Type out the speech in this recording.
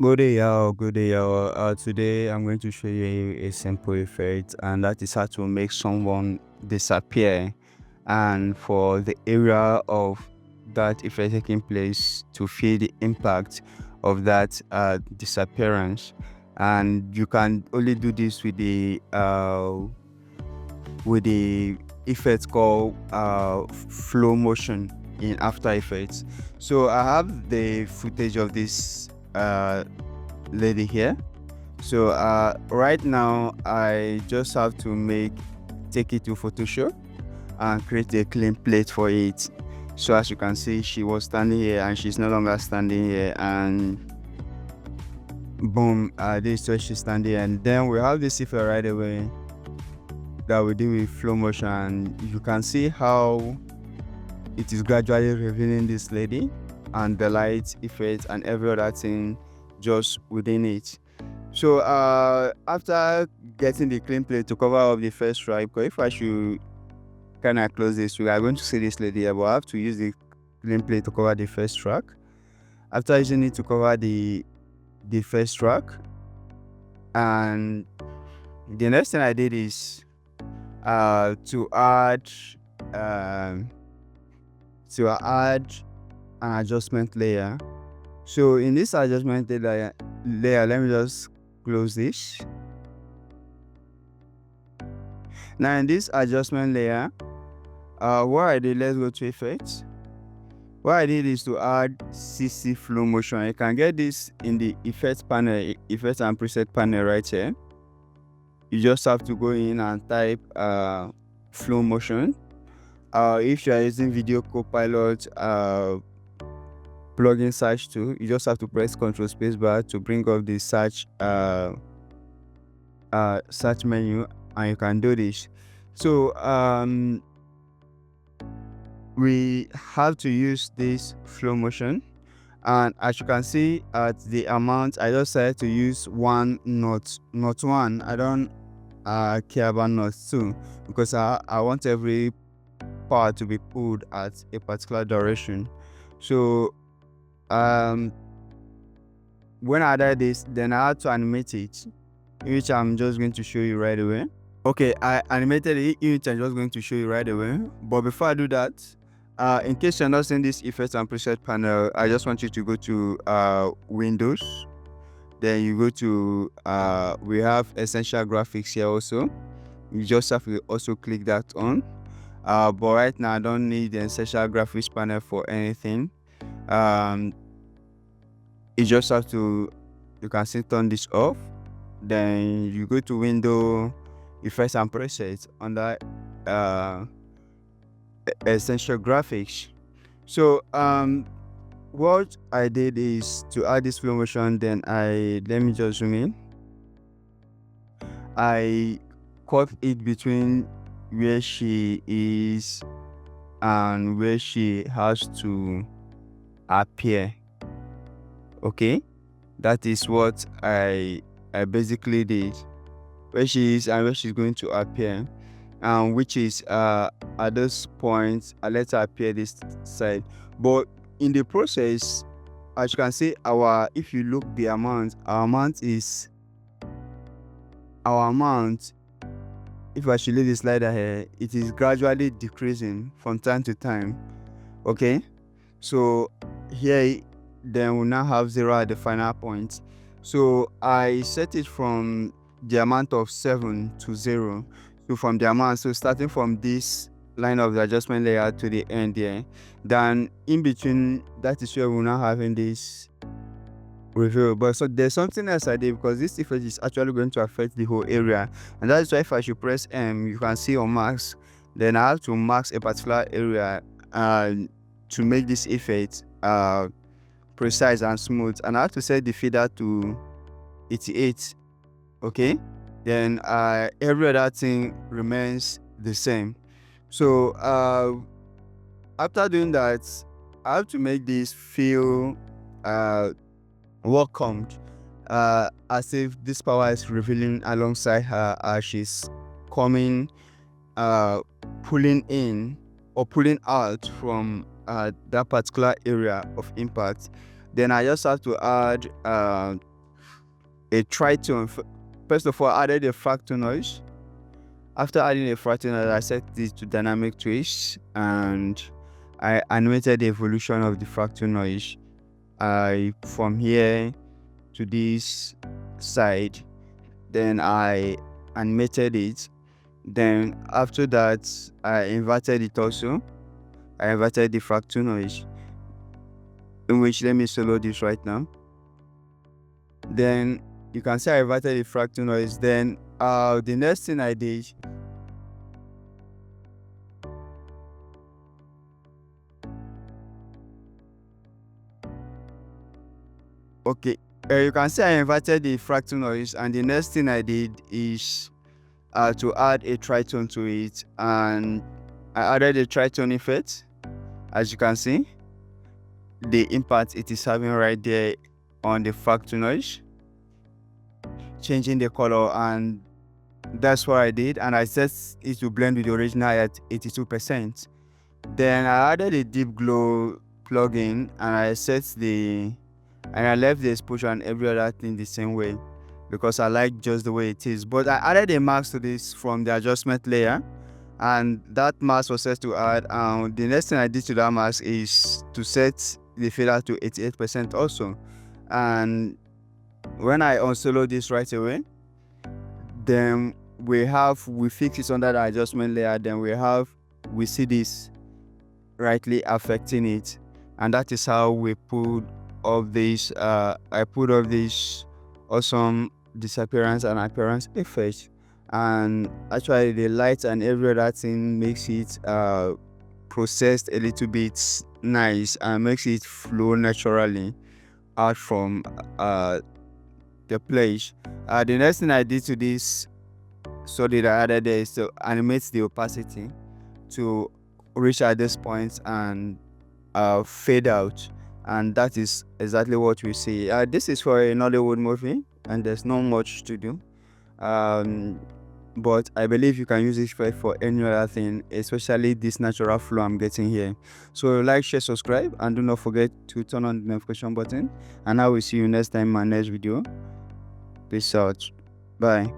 Good day, y'all. Good day, y'all. Today, I'm going to show you a simple effect, and that is how to make someone disappear. And for the area of that effect taking place to feel the impact of that disappearance. And you can only do this with the effect called flow motion in After Effects. So I have the footage of this lady here. So right now I just have to take it to Photoshop and create a clean plate for it. So as you can see, she was standing here and she's no longer standing here, and boom, this is where she's standing. And then we have this effect right away that we do with flow motion. You can see how it is gradually revealing this lady and the light effect and every other thing just within it. So after getting the clean plate to cover up the first stripe, because if I should kind of close this, we are going to see this lady here, but I have to use the clean plate to cover the first track. After using it to cover the first track, and the next thing I did is to add um, an adjustment layer. So in this adjustment layer, let me just close this. Now in this adjustment layer, what I did, let's go to effects. What I did is to add CC flow motion. You can get this in the effects panel, effects and preset panel right here. You just have to go in and type flow motion. If you are using Video Copilot plugin search tool, you just have to press Ctrl spacebar to bring up the search menu, and you can do this. So we have to use this flow motion, and as you can see at the amount, I just said to use one, not one. I don't care about not two, because I want every part to be pulled at a particular duration. So when I did this, then I had to animate it, which I'm just going to show you right away. Okay, I animated it, which I'm just going to show you right away. But before I do that, in case you're not seeing this effects and preset panel, I just want you to go to Windows. Then you go to we have Essential Graphics here also. You just have to also click that on. But right now I don't need the Essential Graphics panel for anything. You just have to, you can see, turn this off. Then you go to Window, Effects and Presets under Essential Graphics. So what I did is to add this flow motion. Then let me just zoom in. I cut it between where she is and where she has to appear. Okay, that is what I basically did, where she is and where she's going to appear, and which is at this point I let her appear this side. But in the process, as you can see, if you look the amount, our amount, if I should leave the slider here, it is gradually decreasing from time to time. Okay, so here then we now have 0 at the final point. So I set it from the amount of 7 to 0. So from the amount, so starting from this line of the adjustment layer to the end here, then in between, that is where we're now having this reveal. But so there's something else I did, because this effect is actually going to affect the whole area, and that's why if I should press M, you can see on mask, then I have to mask a particular area to make this effect precise and smooth, and I have to set the feeder to 88. Okay, then every other thing remains the same. So after doing that, I have to make this feel welcomed, as if this power is revealing alongside her as she's coming, pulling in or pulling out from that particular area of impact. Then I just have to add a tritone. First of all, I added a fractal noise. After adding a fractal noise, I set this to dynamic twist, and I animated the evolution of the fractal noise. From here to this side, then I animated it. Then after that, I inverted it also. I inverted the fractal noise, in which, let me solo this right now. Then you can see I inverted the fractal noise. Then the next thing I did, okay, you can see I inverted the fractal noise, and the next thing I did is to add a tritone to it, and I added a tritone effect. As you can see, the impact it is having right there on the fractal noise, changing the color, and that's what I did. And I set it to blend with the original at 82%. Then I added a deep glow plugin, and I left the exposure and every other thing the same way, because I like just the way it is. But I added a mask to this from the adjustment layer, and that mask was set to add. The next thing I did to that mask is to set the fader to 88% also. And when I unsolo this right away, then we fix it under the adjustment layer. Then we see this rightly affecting it, and that is how we put off this. I put off this awesome disappearance and appearance effect, and actually the light and every other thing makes it processed a little bit nice and makes it flow naturally out from the place. The next thing I did to this solid I added there is to animate the opacity to reach at this point and fade out, and that is exactly what we see. This is for a Nollywood movie, and there's not much to do, but I believe you can use it for any other thing, especially this natural flow I'm getting here. So like, share, subscribe, and do not forget to turn on the notification button, and I will see you next time in my next video. Peace out. Bye.